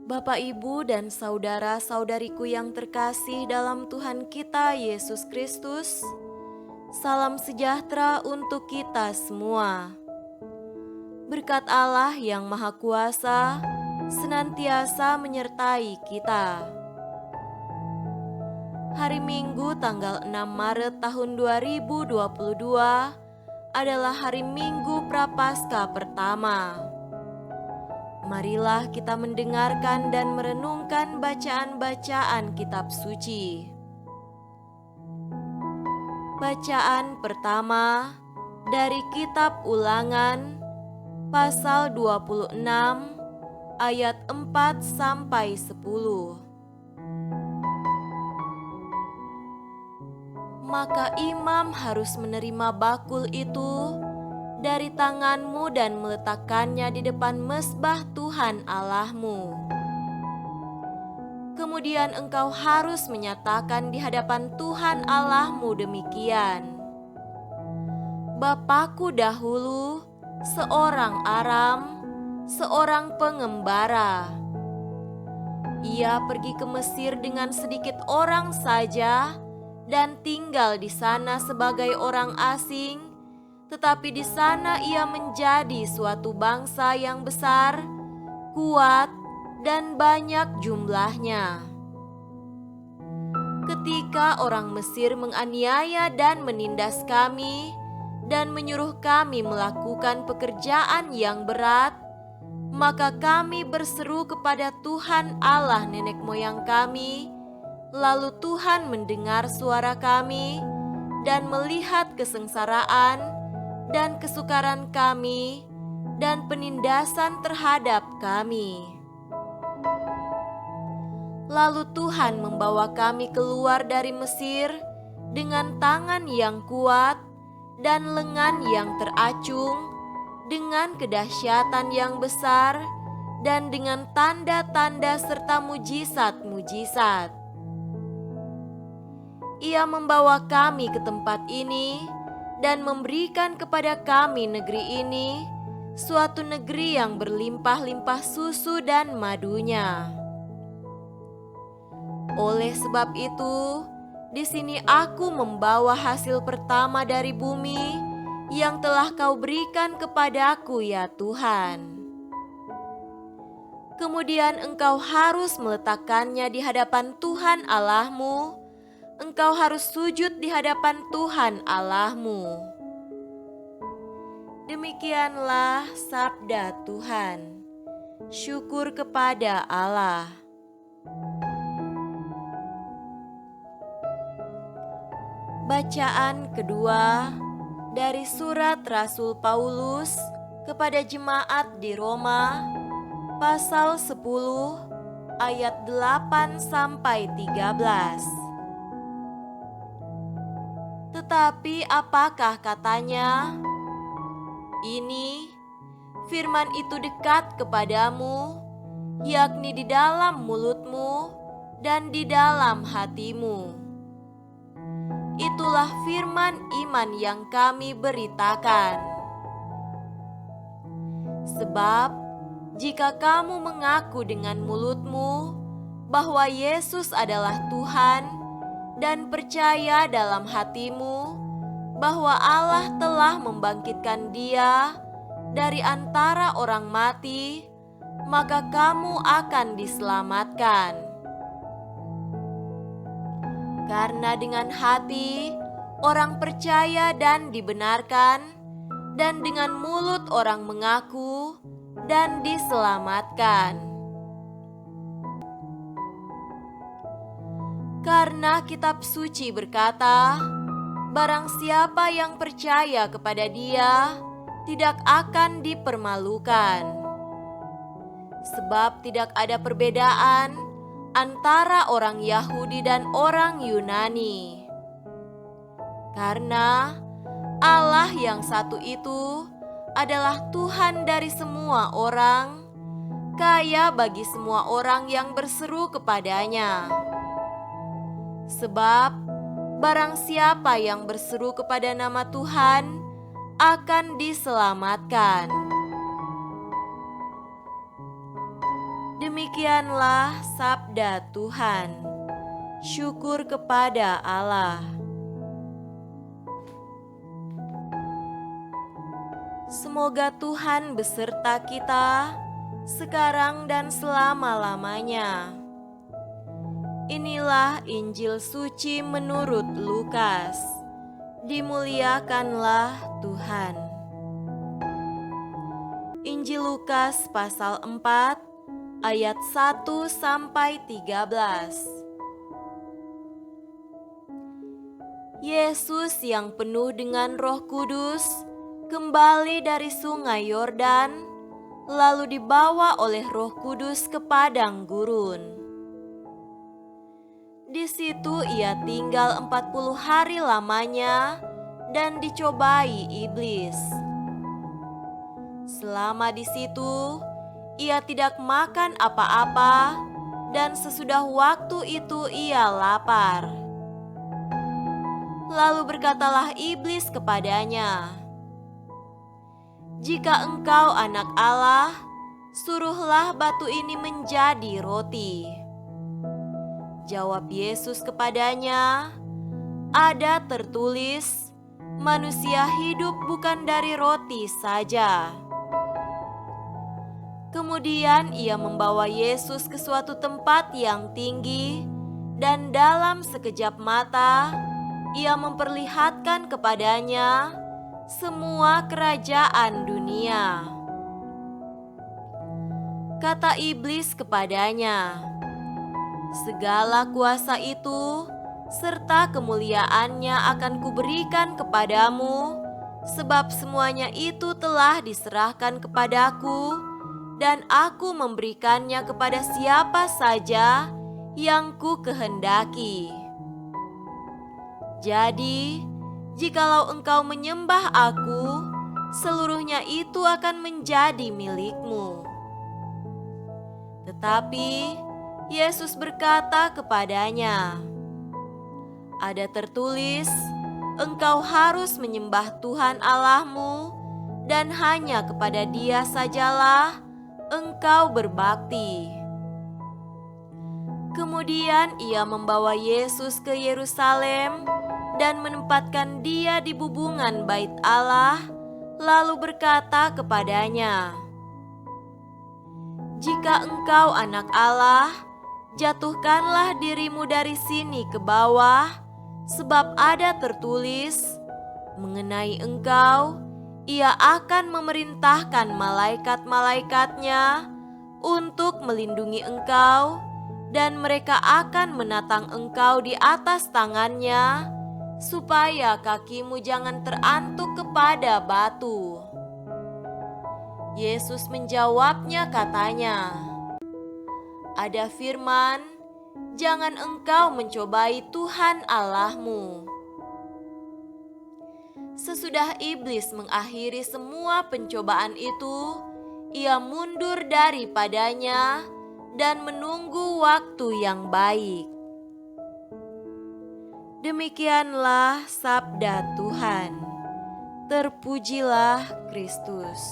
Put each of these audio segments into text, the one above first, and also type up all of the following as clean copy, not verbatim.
Bapak, Ibu, dan saudara-saudariku yang terkasih dalam Tuhan kita Yesus Kristus, salam sejahtera untuk kita semua. Berkat Allah yang Maha Kuasa senantiasa menyertai kita. Hari Minggu tanggal 6 Maret tahun 2022 adalah hari Minggu Prapaskah pertama. Marilah kita mendengarkan dan merenungkan bacaan-bacaan kitab suci. Bacaan pertama dari kitab Ulangan pasal 26 ayat 4 sampai 10. Maka imam harus menerima bakul itu dari tanganmu dan meletakkannya di depan mezbah Tuhan Allahmu. Kemudian engkau harus menyatakan di hadapan Tuhan Allahmu demikian: Bapakku dahulu seorang Aram, seorang pengembara. Ia pergi ke Mesir dengan sedikit orang saja dan tinggal di sana sebagai orang asing. Tetapi di sana ia menjadi suatu bangsa yang besar, kuat, dan banyak jumlahnya. Ketika orang Mesir menganiaya dan menindas kami dan menyuruh kami melakukan pekerjaan yang berat, maka kami berseru kepada Tuhan Allah nenek moyang kami, lalu Tuhan mendengar suara kami dan melihat kesengsaraan dan kesukaran kami, dan penindasan terhadap kami. Lalu Tuhan membawa kami keluar dari Mesir dengan tangan yang kuat dan lengan yang teracung, dengan kedahsyatan yang besar, dan dengan tanda-tanda serta mujizat-mujizat. Ia membawa kami ke tempat ini dan memberikan kepada kami negeri ini, suatu negeri yang berlimpah-limpah susu dan madunya. Oleh sebab itu, di sini aku membawa hasil pertama dari bumi yang telah kau berikan kepadaku, ya Tuhan. Kemudian engkau harus meletakkannya di hadapan Tuhan Allahmu. Engkau harus sujud di hadapan Tuhan Allahmu. Demikianlah sabda Tuhan. Syukur kepada Allah. Bacaan kedua dari surat Rasul Paulus kepada jemaat di Roma, pasal 10 ayat 8 sampai 13. Tetapi apakah katanya? Ini, firman itu dekat kepadamu, yakni di dalam mulutmu dan di dalam hatimu. Itulah firman iman yang kami beritakan. Sebab, jika kamu mengaku dengan mulutmu bahwa Yesus adalah Tuhan, dan percaya dalam hatimu bahwa Allah telah membangkitkan Dia dari antara orang mati, maka kamu akan diselamatkan. Karena dengan hati orang percaya dan dibenarkan, dan dengan mulut orang mengaku dan diselamatkan. Karena kitab suci berkata, barang siapa yang percaya kepada Dia tidak akan dipermalukan. Sebab tidak ada perbedaan antara orang Yahudi dan orang Yunani. Karena Allah yang satu itu adalah Tuhan dari semua orang, kaya bagi semua orang yang berseru kepadanya. Sebab barang siapa yang berseru kepada nama Tuhan akan diselamatkan. Demikianlah sabda Tuhan. Syukur kepada Allah. Semoga Tuhan beserta kita sekarang dan selama-lamanya. Inilah Injil suci menurut Lukas. Dimuliakanlah Tuhan. Injil Lukas pasal 4 ayat 1 sampai 13. Yesus yang penuh dengan Roh Kudus kembali dari sungai Yordan, lalu dibawa oleh Roh Kudus ke padang gurun. Di situ ia tinggal 40 hari lamanya dan dicobai iblis. Selama di situ, ia tidak makan apa-apa, dan sesudah waktu itu ia lapar. Lalu berkatalah iblis kepadanya, "Jika engkau anak Allah, suruhlah batu ini menjadi roti." Jawab Yesus kepadanya, "Ada tertulis, manusia hidup bukan dari roti saja." Kemudian ia membawa Yesus ke suatu tempat yang tinggi, dan dalam sekejap mata ia memperlihatkan kepadanya semua kerajaan dunia. Kata iblis kepadanya, "Segala kuasa itu serta kemuliaannya akan kuberikan kepadamu, sebab semuanya itu telah diserahkan kepadaku, dan aku memberikannya kepada siapa saja yang ku kehendaki. Jadi, jikalau engkau menyembah aku, seluruhnya itu akan menjadi milikmu." Tetapi Yesus berkata kepadanya, "Ada tertulis, engkau harus menyembah Tuhan Allahmu, dan hanya kepada Dia sajalah engkau berbakti." Kemudian ia membawa Yesus ke Yerusalem dan menempatkan Dia di bubungan bait Allah, lalu berkata kepadanya, "Jika engkau anak Allah, jatuhkanlah dirimu dari sini ke bawah, sebab ada tertulis, mengenai engkau, Ia akan memerintahkan malaikat-malaikatnya untuk melindungi engkau, dan mereka akan menatang engkau di atas tangannya, supaya kakimu jangan terantuk kepada batu." Yesus menjawabnya katanya, "Ada firman, jangan engkau mencobai Tuhan Allahmu." Sesudah iblis mengakhiri semua pencobaan itu, ia mundur daripadanya dan menunggu waktu yang baik. Demikianlah sabda Tuhan. Terpujilah Kristus.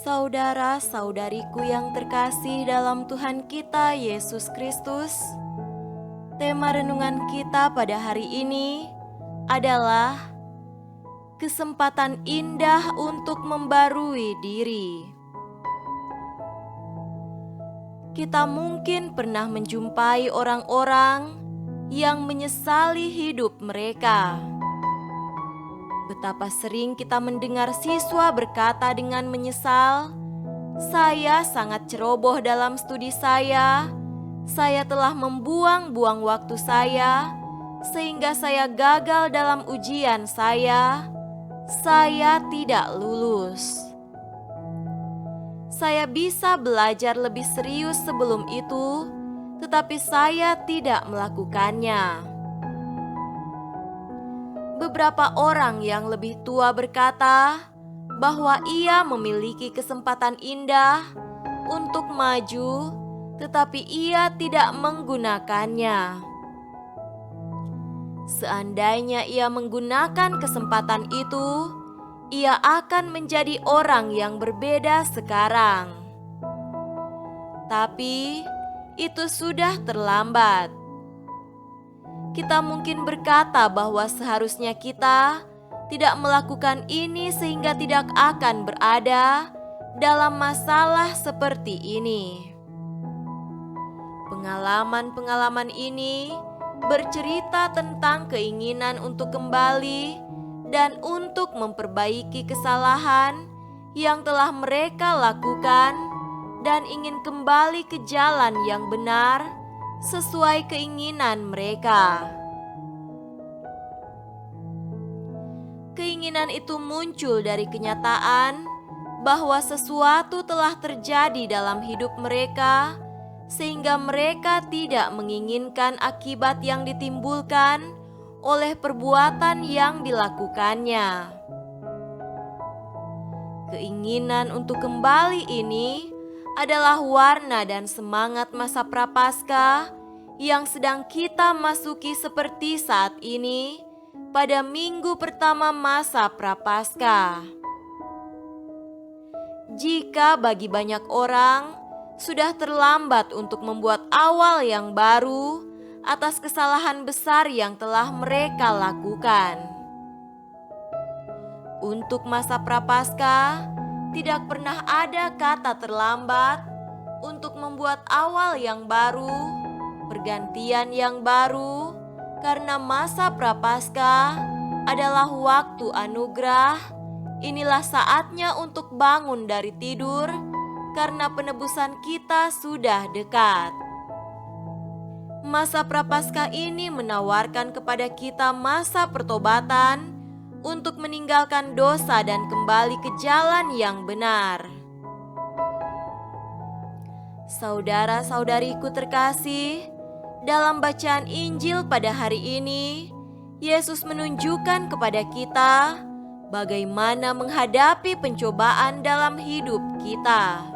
Saudara-saudariku yang terkasih dalam Tuhan kita Yesus Kristus, tema renungan kita pada hari ini adalah kesempatan indah untuk membarui diri. Kita mungkin pernah menjumpai orang-orang yang menyesali hidup mereka. Betapa sering kita mendengar siswa berkata dengan menyesal, "Saya sangat ceroboh dalam studi saya telah membuang-buang waktu saya, sehingga saya gagal dalam ujian saya tidak lulus. Saya bisa belajar lebih serius sebelum itu, tetapi saya tidak melakukannya." Beberapa orang yang lebih tua berkata bahwa ia memiliki kesempatan indah untuk maju, tetapi ia tidak menggunakannya. Seandainya ia menggunakan kesempatan itu, ia akan menjadi orang yang berbeda sekarang. Tapi itu sudah terlambat. Kita mungkin berkata bahwa seharusnya kita tidak melakukan ini sehingga tidak akan berada dalam masalah seperti ini. Pengalaman-pengalaman ini bercerita tentang keinginan untuk kembali dan untuk memperbaiki kesalahan yang telah mereka lakukan dan ingin kembali ke jalan yang benar sesuai keinginan mereka. Keinginan itu muncul dari kenyataan bahwa sesuatu telah terjadi dalam hidup mereka, sehingga mereka tidak menginginkan akibat yang ditimbulkan oleh perbuatan yang dilakukannya. Keinginan untuk kembali ini adalah warna dan semangat masa Prapaskah yang sedang kita masuki seperti saat ini pada minggu pertama masa Prapaskah. Jika bagi banyak orang sudah terlambat untuk membuat awal yang baru atas kesalahan besar yang telah mereka lakukan. Untuk masa Prapaskah, tidak pernah ada kata terlambat untuk membuat awal yang baru, pergantian yang baru, karena masa Prapaskah adalah waktu anugerah. Inilah saatnya untuk bangun dari tidur, karena penebusan kita sudah dekat. Masa Prapaskah ini menawarkan kepada kita masa pertobatan untuk meninggalkan dosa dan kembali ke jalan yang benar. Saudara-saudariku terkasih, dalam bacaan Injil pada hari ini, Yesus menunjukkan kepada kita bagaimana menghadapi pencobaan dalam hidup kita.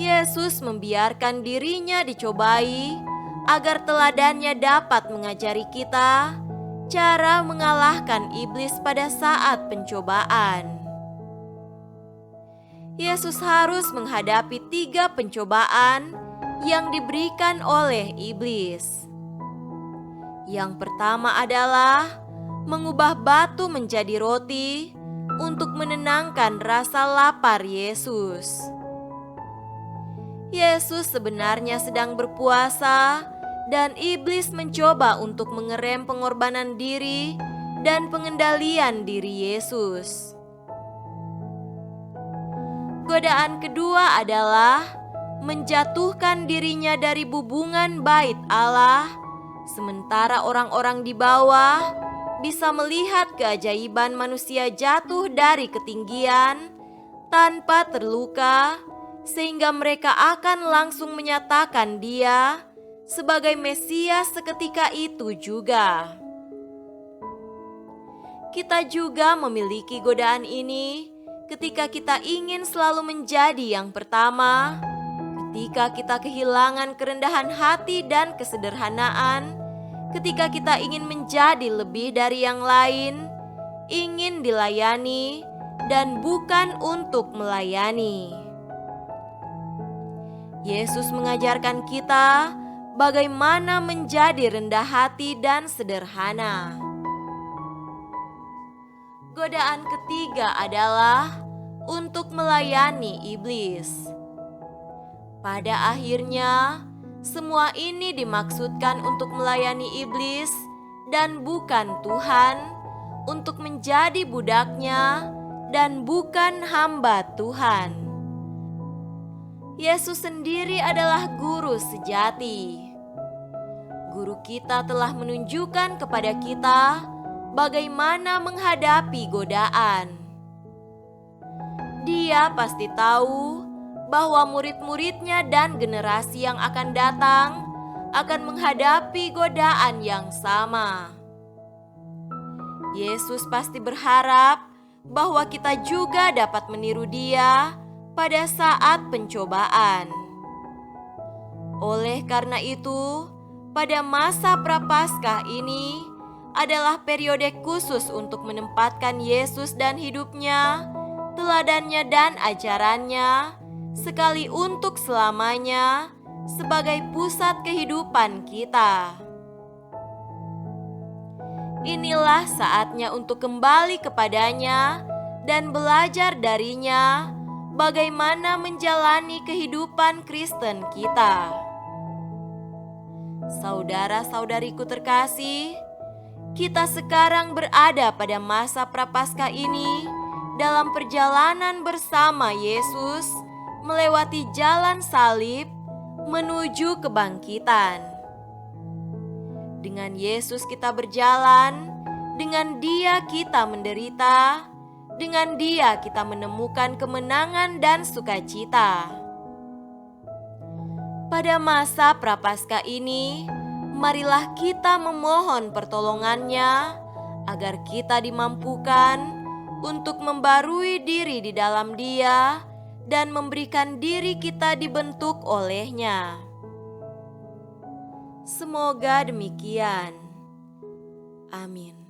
Yesus membiarkan dirinya dicobai agar teladannya dapat mengajari kita cara mengalahkan iblis pada saat pencobaan. Yesus harus menghadapi 3 pencobaan yang diberikan oleh iblis. Yang pertama adalah mengubah batu menjadi roti untuk menenangkan rasa lapar Yesus. Yesus sebenarnya sedang berpuasa dan iblis mencoba untuk mengerem pengorbanan diri dan pengendalian diri Yesus. Godaan kedua adalah menjatuhkan dirinya dari bubungan bait Allah, sementara orang-orang di bawah bisa melihat keajaiban manusia jatuh dari ketinggian tanpa terluka, sehingga mereka akan langsung menyatakan dia sebagai Mesias seketika itu juga. Kita juga memiliki godaan ini ketika kita ingin selalu menjadi yang pertama, ketika kita kehilangan kerendahan hati dan kesederhanaan, ketika kita ingin menjadi lebih dari yang lain, ingin dilayani dan bukan untuk melayani. Yesus mengajarkan kita bagaimana menjadi rendah hati dan sederhana. Godaan ketiga adalah untuk melayani iblis. Pada akhirnya, semua ini dimaksudkan untuk melayani iblis dan bukan Tuhan, untuk menjadi budaknya dan bukan hamba Tuhan. Yesus sendiri adalah guru sejati. Guru kita telah menunjukkan kepada kita bagaimana menghadapi godaan. Dia pasti tahu bahwa murid-muridnya dan generasi yang akan datang akan menghadapi godaan yang sama. Yesus pasti berharap bahwa kita juga dapat meniru Dia pada saat pencobaan. Oleh karena itu, pada masa Prapaskah ini adalah periode khusus untuk menempatkan Yesus dan hidupnya, teladannya dan ajarannya, sekali untuk selamanya, sebagai pusat kehidupan kita. Inilah saatnya untuk kembali kepadanya dan belajar darinya bagaimana menjalani kehidupan Kristen kita. Saudara-saudariku terkasih, kita sekarang berada pada masa Prapaskah ini dalam perjalanan bersama Yesus melewati jalan salib menuju kebangkitan. Dengan Yesus kita berjalan, dengan Dia kita menderita, dengan Dia kita menemukan kemenangan dan sukacita. Pada masa Prapaskah ini, marilah kita memohon pertolongannya agar kita dimampukan untuk membarui diri di dalam Dia dan memberikan diri kita dibentuk olehnya. Semoga demikian. Amin.